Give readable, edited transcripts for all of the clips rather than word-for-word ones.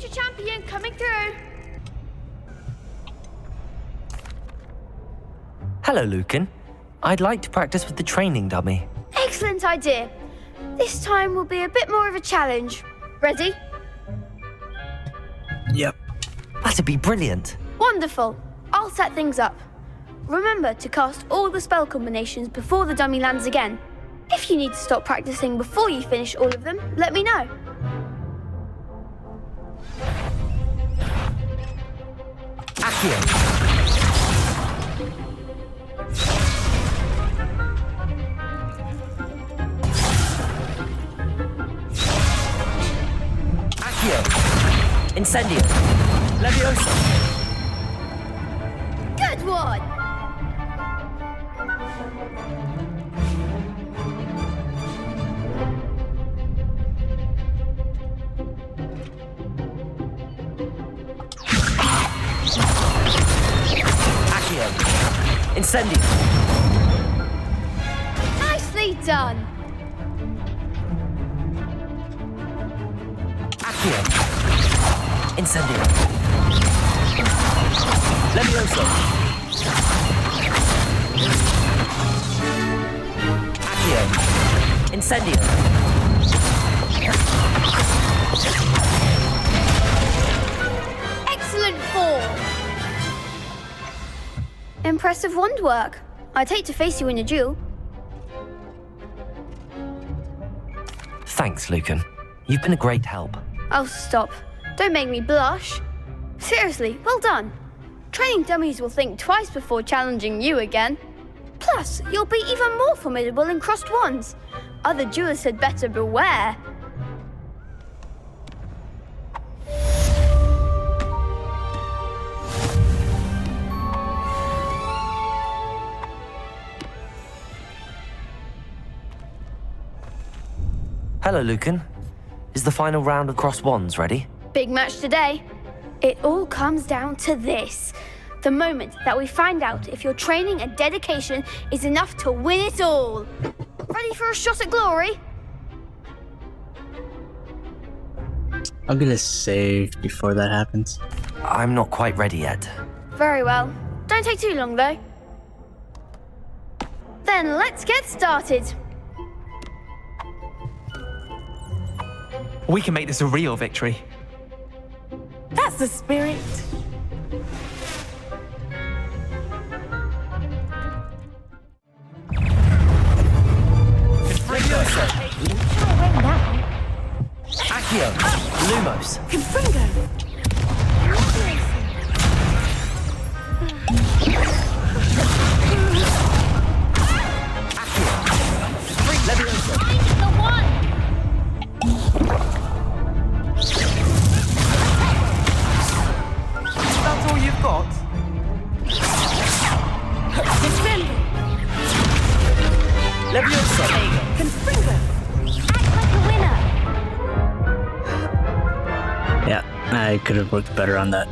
Future champion coming through. Hello, Lucan. I'd like to practice with the training dummy. Excellent idea. This time will be a bit more of a challenge. Ready? Yep. That'd be brilliant. Wonderful. I'll set things up. Remember to cast all the spell combinations before the dummy lands again. If you need to stop practicing before you finish all of them, let me know. Accio. Accio. Incendio. Leviosa. Good one! Accio. Incendio. Nicely done! Accio. Incendio. Leviosa. Accio. Incendio. Excellent form! Impressive wand work. I'd hate to face you in a duel. Thanks, Lucan. You've been a great help. Oh, stop. Don't make me blush. Seriously, well done. Training dummies will think twice before challenging you again. Plus, you'll be even more formidable in crossed wands. Other duelists had better beware. Hello, Lucan. Is the final round of crossed wands ready? Big match today. It all comes down to this. The moment that we find out if your training and dedication is enough to win it all. Ready for a shot at glory? I'm gonna save before that happens. I'm not quite ready yet. Very well. Don't take too long, though. Then let's get started. We can make this a real victory. That's the spirit. Leviosa. You're away now. Accio. Lumos. Confringo. Accio. Leviosa. The one! That's all you've got? Confringo. Leviosa. Confringo. Act like a winner! Yeah, I could have worked better on that.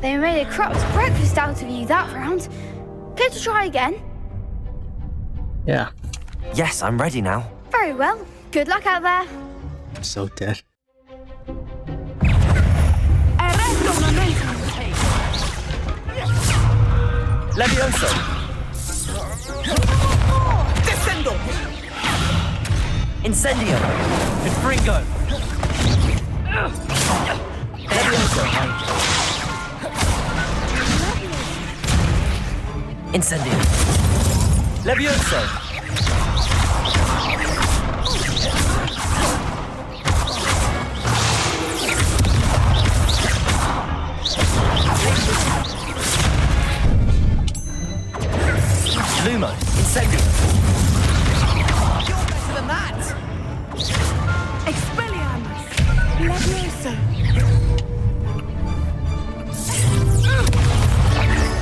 They made a corrupt breakfast out of you that round. Care to try again? Yeah, Yes, I'm ready now. Very well. Good luck out there. I'm so dead. Arresto momentum. Leviosa. Descendo! Incendio. Confringo! Leviosa. Incendio. Leviosa. Lumo. Incendio. You're better than that! Expelliarmus. Levioso.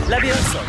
Leviosa.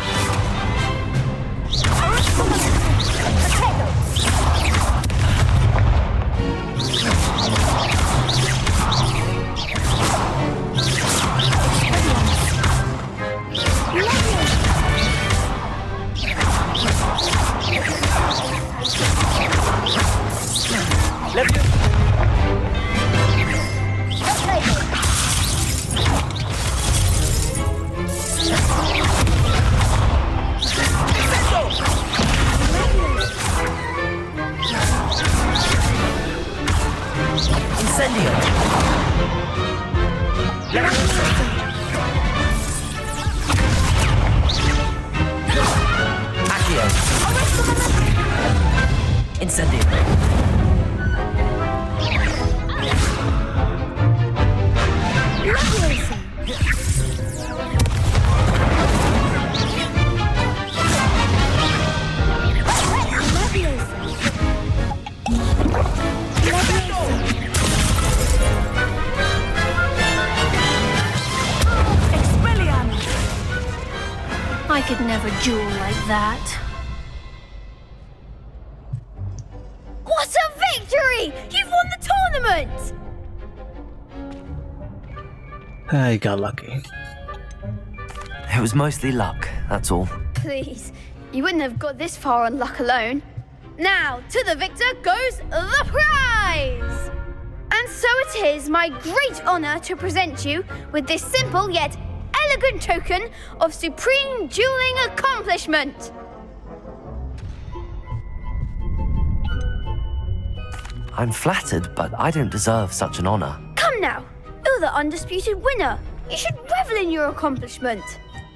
Incendio. I could never duel like that. What a victory! You've won the tournament! I got lucky. It was mostly luck, that's all. Please, you wouldn't have got this far on luck alone. Now, to the victor goes the prize! And so it is my great honor to present you with this simple yet elegant token of supreme dueling accomplishment. I'm flattered, but I don't deserve such an honor. Come now, you're the undisputed winner. You should revel in your accomplishment.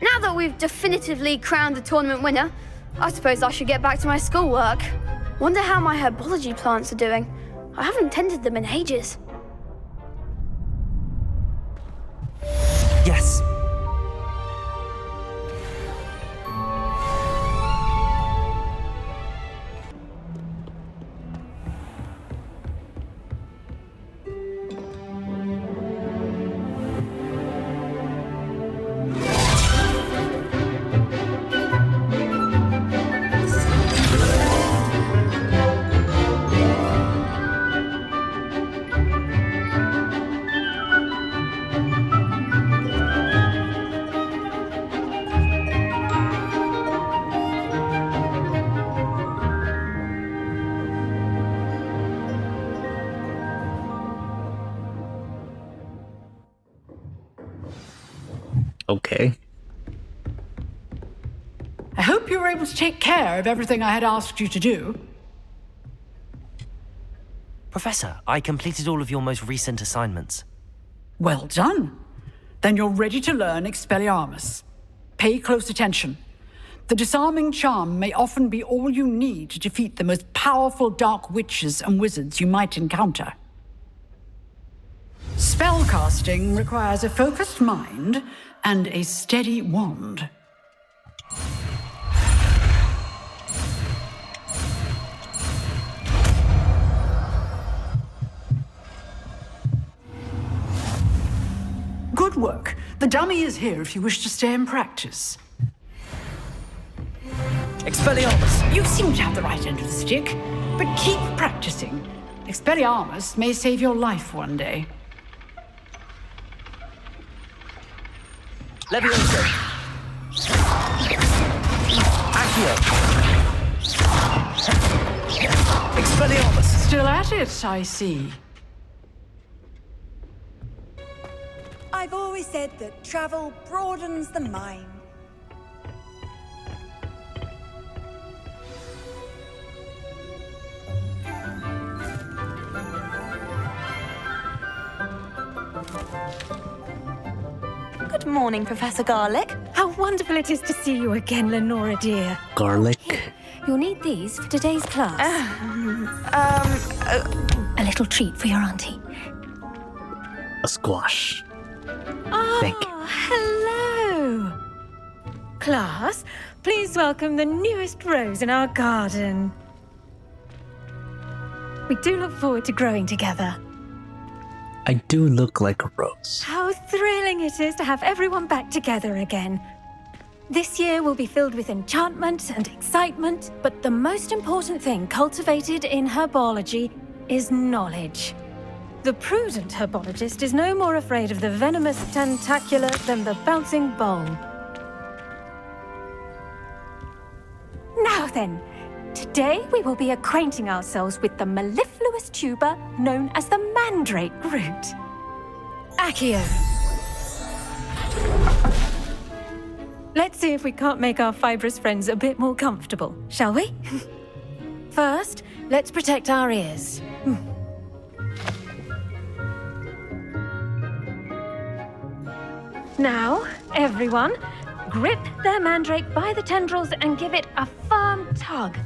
Now that we've definitively crowned the tournament winner, I suppose I should get back to my schoolwork. Wonder how my herbology plants are doing. I haven't tended them in ages. Yes. Okay. I hope you were able to take care of everything I had asked you to do. Professor, I completed all of your most recent assignments. Well done. Then you're ready to learn Expelliarmus. Pay close attention. The disarming charm may often be all you need to defeat the most powerful dark witches and wizards you might encounter. Spellcasting requires a focused mind and a steady wand. Good work. The dummy is here if you wish to stay and practice. Expelliarmus! You seem to have the right end of the stick, but keep practicing. Expelliarmus may save your life one day. Levioso! Accio! Expelliarmus! Still at it, I see. I've always said that travel broadens the mind. Good morning, Professor Garlick. How wonderful it is to see you again, Lenora dear. Garlic. You'll need these for today's class. A little treat for your auntie. A squash. Ah, Thank you. hello. Class, please welcome the newest rose in our garden. We do look forward to growing together. I do look like a rose. How thrilling it is to have everyone back together again. This year will be filled with enchantment and excitement, but the most important thing cultivated in herbology is knowledge. The prudent herbologist is no more afraid of the venomous tentacula than the bouncing bulb. Now then, today we will be acquainting ourselves with the mellifluous tuber known as the mandrake root. Accio. Let's see if we can't make our fibrous friends a bit more comfortable, shall we? First, let's protect our ears. Now, everyone, grip their mandrake by the tendrils and give it a firm tug.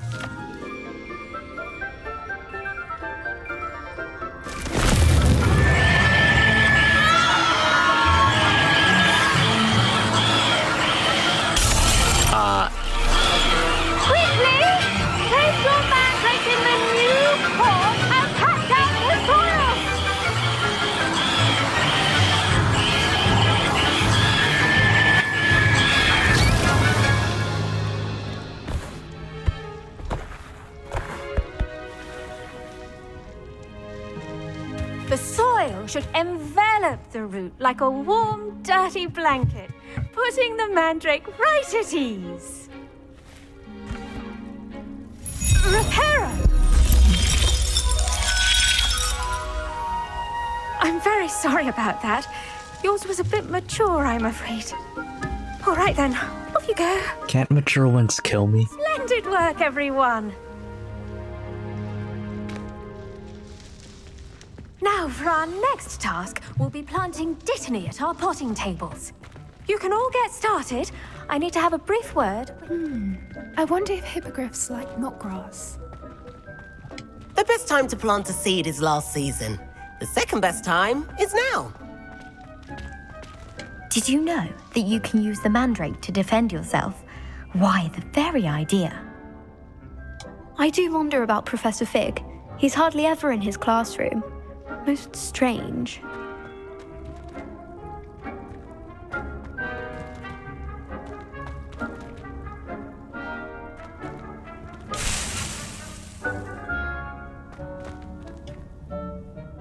The soil should envelop the root like a warm, dirty blanket, putting the mandrake right at ease. Reparo! I'm very sorry about that. Yours was a bit mature, I'm afraid. All right then, off you go. Can't mature ones kill me? Splendid work, everyone. Now, for our next task, we'll be planting dittany at our potting tables. You can all get started. I need to have a brief word. I wonder if hippogriffs like knotgrass. The best time to plant a seed is last season. The second best time is now. Did you know that you can use the mandrake to defend yourself? Why, the very idea. I do wonder about Professor Fig. He's hardly ever in his classroom. Most strange.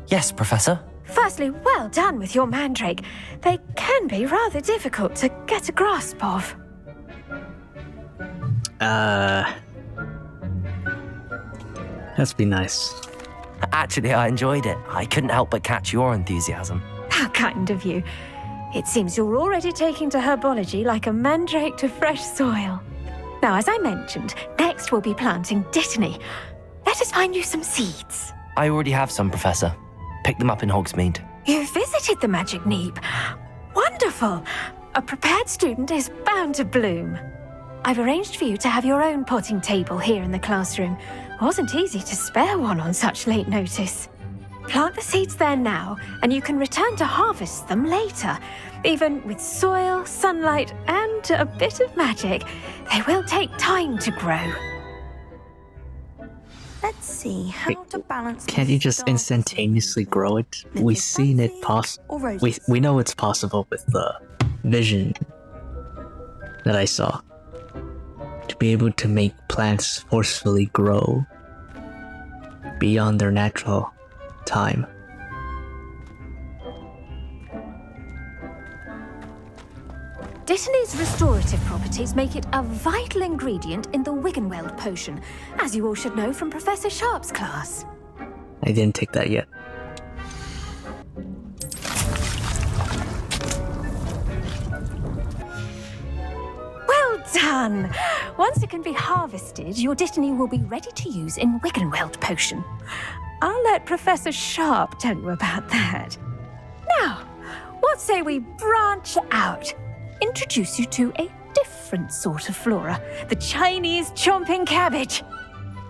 Yes, Professor. Firstly, well done with your mandrake. They can be rather difficult to get a grasp of. Let's be nice. Actually, I enjoyed it. I couldn't help but catch your enthusiasm. How kind of you. It seems you're already taking to herbology like a mandrake to fresh soil. Now, as I mentioned, next we'll be planting dittany. Let us find you some seeds. I already have some, Professor. Picked them up in Hogsmeade. You visited the Magic Neep. Wonderful. A prepared student is bound to bloom. I've arranged for you to have your own potting table here in the classroom. Wasn't easy to spare one on such late notice. Plant the seeds there now, and you can return to harvest them later. Even with soil, sunlight, and a bit of magic, they will take time to grow. Let's see how to balance. Can't you just instantaneously grow it? We've seen it we know it's possible with the vision that I saw. To be able to make plants forcefully grow beyond their natural time. Dittany's restorative properties make it a vital ingredient in the Wiggenweld potion, as you all should know from Professor Sharp's class. I didn't take that yet. Well done! Once it can be harvested, your dittany will be ready to use in Wiggenweld potion. I'll let Professor Sharp tell you about that. Now, what say we branch out? Introduce you to a different sort of flora, the Chinese chomping cabbage.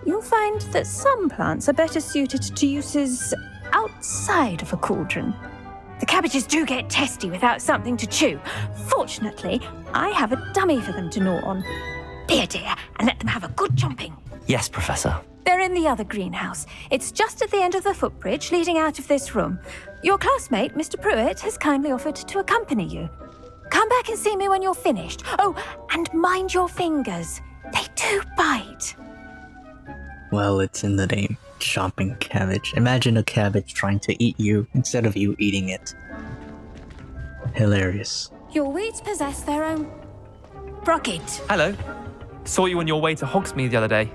You'll find that some plants are better suited to uses outside of a cauldron. The cabbages do get testy without something to chew. Fortunately, I have a dummy for them to gnaw on. Be a dear and let them have a good chomping. Yes, Professor. They're in the other greenhouse. It's just at the end of the footbridge leading out of this room. Your classmate, Mr. Pruitt, has kindly offered to accompany you. Come back and see me when you're finished. Oh, and mind your fingers. They do bite. Well, it's in the name. Chomping cabbage. Imagine a cabbage trying to eat you instead of you eating it. Hilarious. Your weeds possess their own... Brockett. Hello. Saw you on your way to Hogsmeade the other day.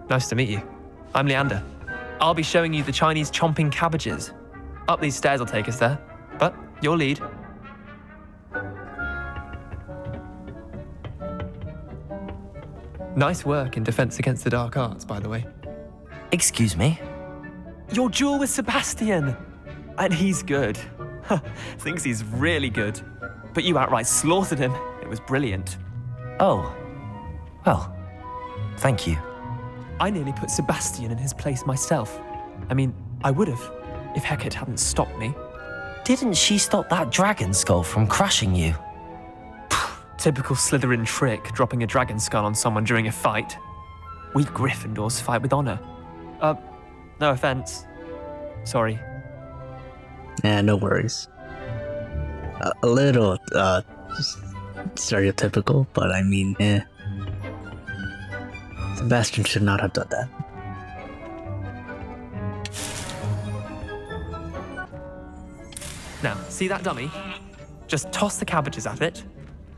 Nice to meet you. I'm Leander. I'll be showing you the Chinese chomping cabbages. Up these stairs will take us there, but your lead. Nice work in Defense Against the Dark Arts, by the way. Excuse me? Your duel with Sebastian! And he's good. Thinks he's really good. But you outright slaughtered him. It was brilliant. Oh. Well, thank you. I nearly put Sebastian in his place myself. I mean, I would have, if Hecate hadn't stopped me. Didn't she stop that dragon skull from crushing you? Typical Slytherin trick, dropping a dragon skull on someone during a fight. We Gryffindors fight with honor. No offense. Sorry. Yeah, no worries. A little, stereotypical, but I mean, Sebastian should not have done that. Now, see that dummy? Just toss the cabbages at it,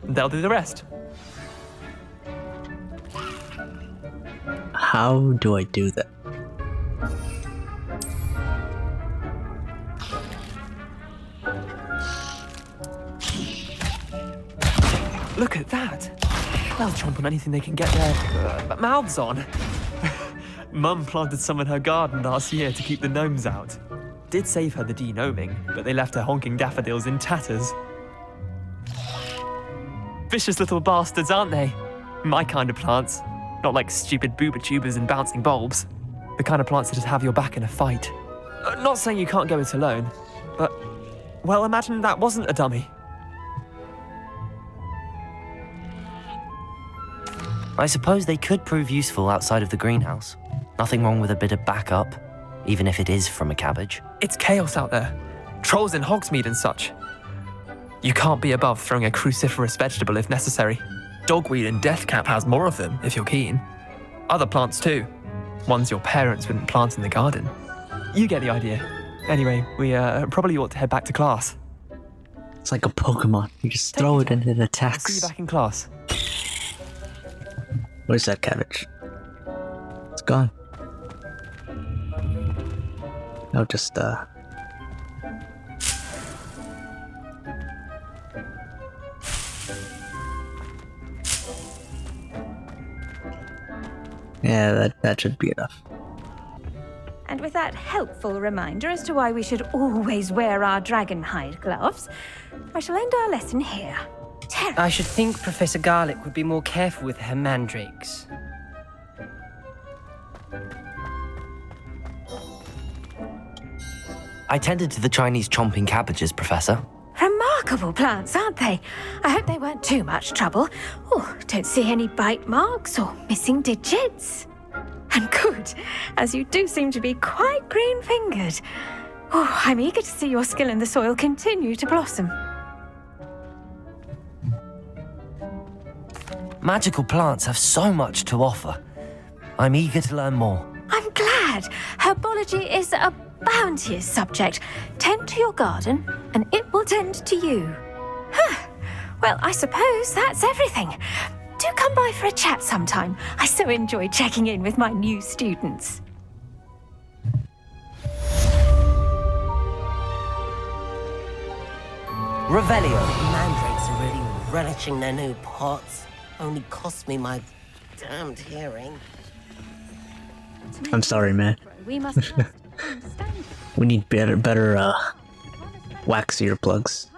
and they'll do the rest. How do I do that? Look at that. They'll chomp on anything they can get their mouths on. Mum planted some in her garden last year to keep the gnomes out. Did save her the de-gnoming, but they left her honking daffodils in tatters. Vicious little bastards, aren't they? My kind of plants. Not like stupid booba tubers and bouncing bulbs. The kind of plants that just have your back in a fight. Not saying you can't go it alone, but, well, imagine that wasn't a dummy. I suppose they could prove useful outside of the greenhouse. Nothing wrong with a bit of backup, even if it is from a cabbage. It's chaos out there. Trolls in Hogsmeade and such. You can't be above throwing a cruciferous vegetable if necessary. Dogweed and deathcap has more of them, if you're keen. Other plants too. Ones your parents wouldn't plant in the garden. You get the idea. Anyway, we probably ought to head back to class. It's like a Pokemon. You just throw it and it I'll attacks. see you back in class. Where's that cabbage? It's gone. I'll just, yeah, that should be enough. And with that helpful reminder as to why we should always wear our dragon hide gloves, I shall end our lesson here. Terry. I should think Professor Garlick would be more careful with her mandrakes. I tended to the Chinese chomping cabbages, Professor. Remarkable plants, aren't they? I hope they weren't too much trouble. Oh, don't see any bite marks or missing digits. And good, as you do seem to be quite green-fingered. Oh, I'm eager to see your skill in the soil continue to blossom. Magical plants have so much to offer. I'm eager to learn more. I'm glad. Herbology is a bounteous subject. Tend to your garden, and it will tend to you. Huh. Well, I suppose that's everything. Do come by for a chat sometime. I so enjoy checking in with my new students. Revelio. Mandrakes are really relishing their new pots. Only cost me my damned hearing. I'm sorry, man. We must just understand. We need better wax earplugs.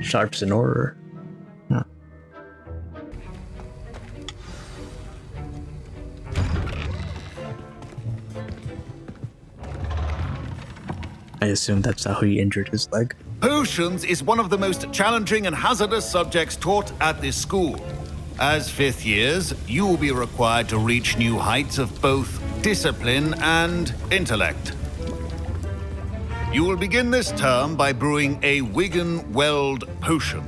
Sharps in order. Huh. I assume that's how he injured his leg. Potions is one of the most challenging and hazardous subjects taught at this school. As fifth years, you will be required to reach new heights of both discipline and intellect. You will begin this term by brewing a Wigan-Weld potion.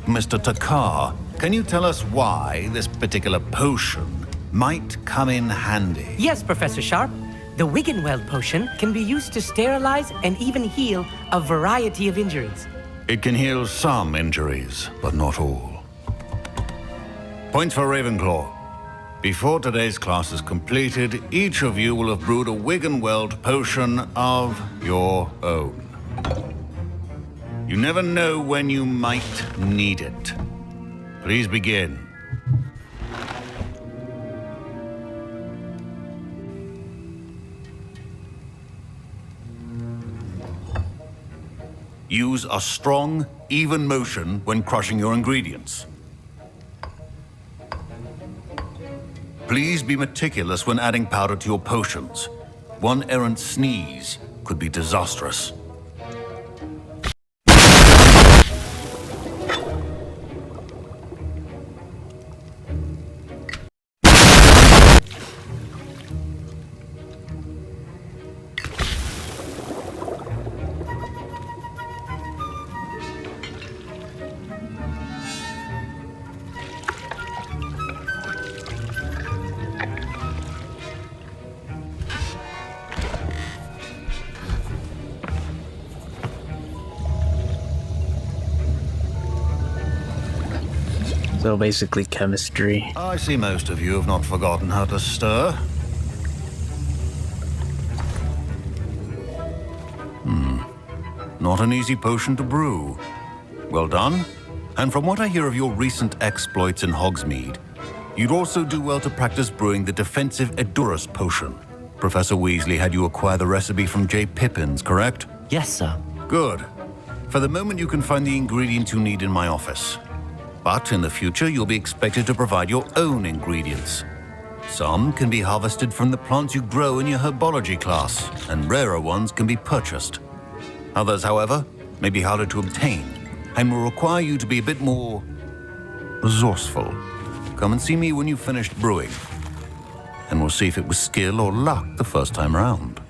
Mr. Takar, can you tell us why this particular potion might come in handy? Yes, Professor Sharp. The Wigan-Weld potion can be used to sterilize and even heal a variety of injuries. It can heal some injuries, but not all. Point for Ravenclaw. Before today's class is completed, each of you will have brewed a Wigan-Weld potion of your own. You never know when you might need it. Please begin. Use a strong, even motion when crushing your ingredients. Please be meticulous when adding powder to your potions. One errant sneeze could be disastrous. So basically chemistry. I see most of you have not forgotten how to stir. Not an easy potion to brew. Well done. And from what I hear of your recent exploits in Hogsmeade, you'd also do well to practice brewing the defensive Edurus potion. Professor Weasley had you acquire the recipe from J. Pippins, correct? Yes, sir. Good. For the moment, you can find the ingredients you need in my office. But in the future, you'll be expected to provide your own ingredients. Some can be harvested from the plants you grow in your herbology class, and rarer ones can be purchased. Others, however, may be harder to obtain, and will require you to be a bit more resourceful. Come and see me when you've finished brewing, and we'll see if it was skill or luck the first time round.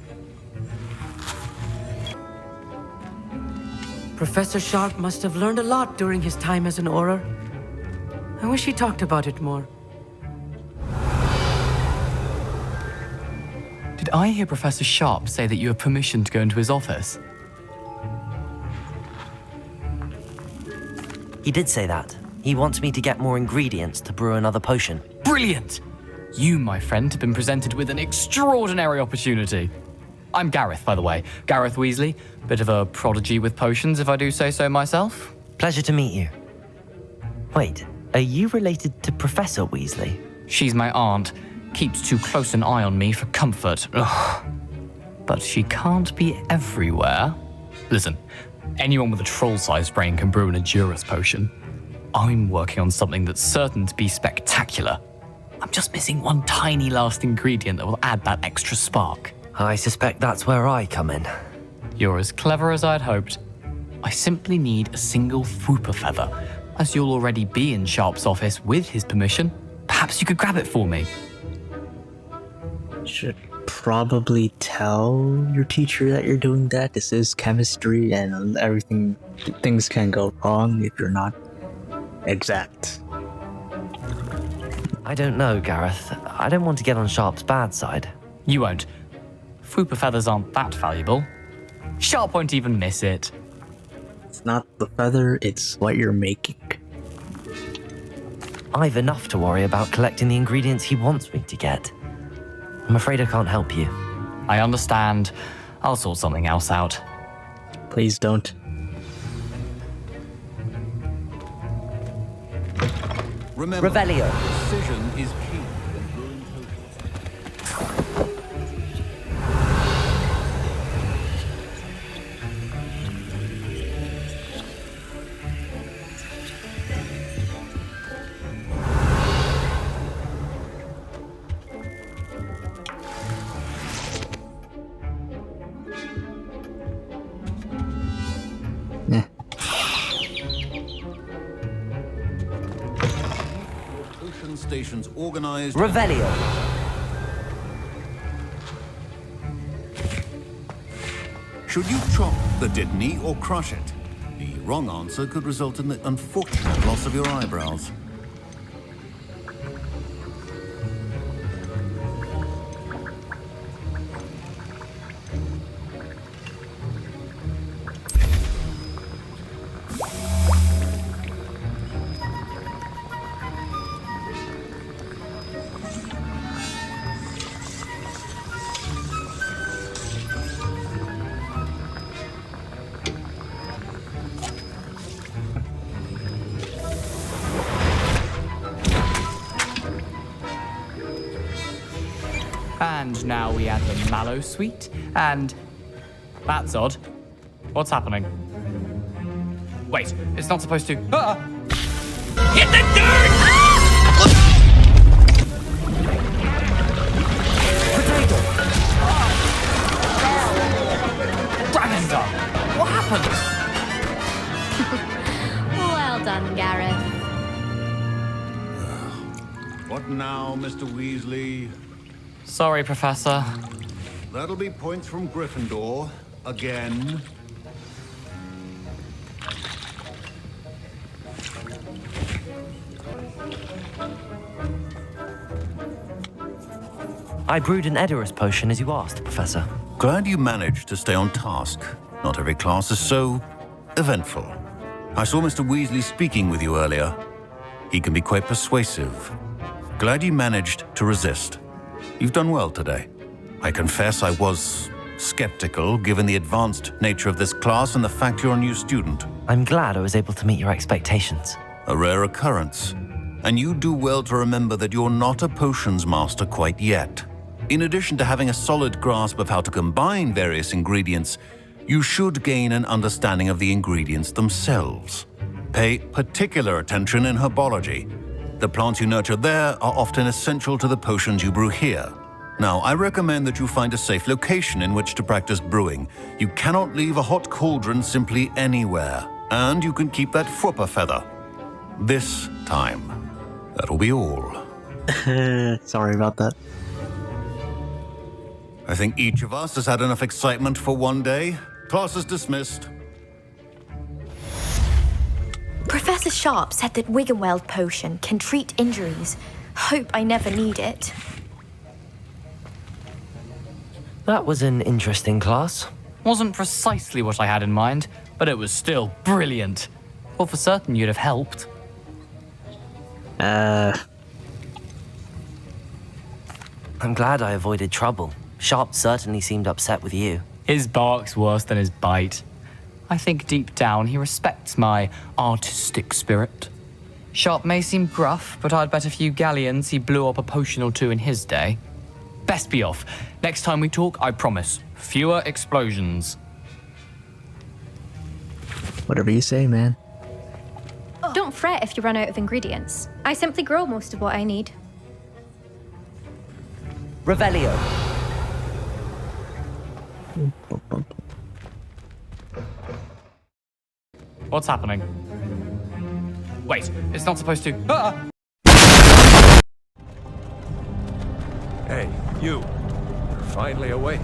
Professor Sharp must have learned a lot during his time as an Auror. I wish he talked about it more. Did I hear Professor Sharp say that you have permission to go into his office? He did say that. He wants me to get more ingredients to brew another potion. Brilliant! You, my friend, have been presented with an extraordinary opportunity. I'm Gareth, by the way. Gareth Weasley. Bit of a prodigy with potions, if I do say so myself. Pleasure to meet you. Wait, are you related to Professor Weasley? She's my aunt. Keeps too close an eye on me for comfort. Ugh. But she can't be everywhere. Listen, anyone with a troll-sized brain can brew an Edurus potion. I'm working on something that's certain to be spectacular. I'm just missing one tiny last ingredient that will add that extra spark. I suspect that's where I come in. You're as clever as I'd hoped. I simply need a single Fwooper feather. As you'll already be in Sharp's office with his permission, perhaps you could grab it for me. Should probably tell your teacher that you're doing that. This is chemistry and everything. Things can go wrong if you're not exact. I don't know, Gareth. I don't want to get on Sharp's bad side. You won't. Fwooper feathers aren't that valuable. Sharp won't even miss it. It's not the feather, it's what you're making. I've enough to worry about collecting the ingredients he wants me to get. I'm afraid I can't help you. I understand. I'll sort something else out. Please don't. Remember, Revelio. precision is key when brewing potions. Stations organized. Revelio. Should you chop the Dittany or crush it? The wrong answer could result in the unfortunate loss of your eyebrows. And now we add the mallow sweet, and... That's odd. What's happening? Wait, it's not supposed to... Ah! Hit the dirt! Potato! Dragon's what happened? Well done, Gareth. What now, Mr. Weasley? Sorry, Professor. That'll be points from Gryffindor. Again. I brewed an Edurus potion as you asked, Professor. Glad you managed to stay on task. Not every class is so eventful. I saw Mr. Weasley speaking with you earlier. He can be quite persuasive. Glad you managed to resist. You've done well today. I confess I was skeptical given the advanced nature of this class and the fact you're a new student. I'm glad I was able to meet your expectations. A rare occurrence. And you do well to remember that you're not a potions master quite yet. In addition to having a solid grasp of how to combine various ingredients, you should gain an understanding of the ingredients themselves. Pay particular attention in herbology. The plants you nurture there are often essential to the potions you brew here. Now, I recommend that you find a safe location in which to practice brewing. You cannot leave a hot cauldron simply anywhere. And you can keep that Fwooper feather. This time. That'll be all. Sorry about that. I think each of us has had enough excitement for one day. Class is dismissed. Professor Sharp said that Wiggenweld potion can treat injuries. Hope I never need it. That was an interesting class. Wasn't precisely what I had in mind, but it was still brilliant. Well, for certain you'd have helped. I'm glad I avoided trouble. Sharp certainly seemed upset with you. His bark's worse than his bite. I think deep down he respects my artistic spirit. Sharp may seem gruff, but I'd bet a few galleons he blew up a potion or two in his day. Best be off. Next time we talk, I promise, fewer explosions. Whatever you say, man. Don't fret if you run out of ingredients. I simply grow most of what I need. Revelio. What's happening? Wait, it's not supposed to. Ah! Hey, you. You're finally awake.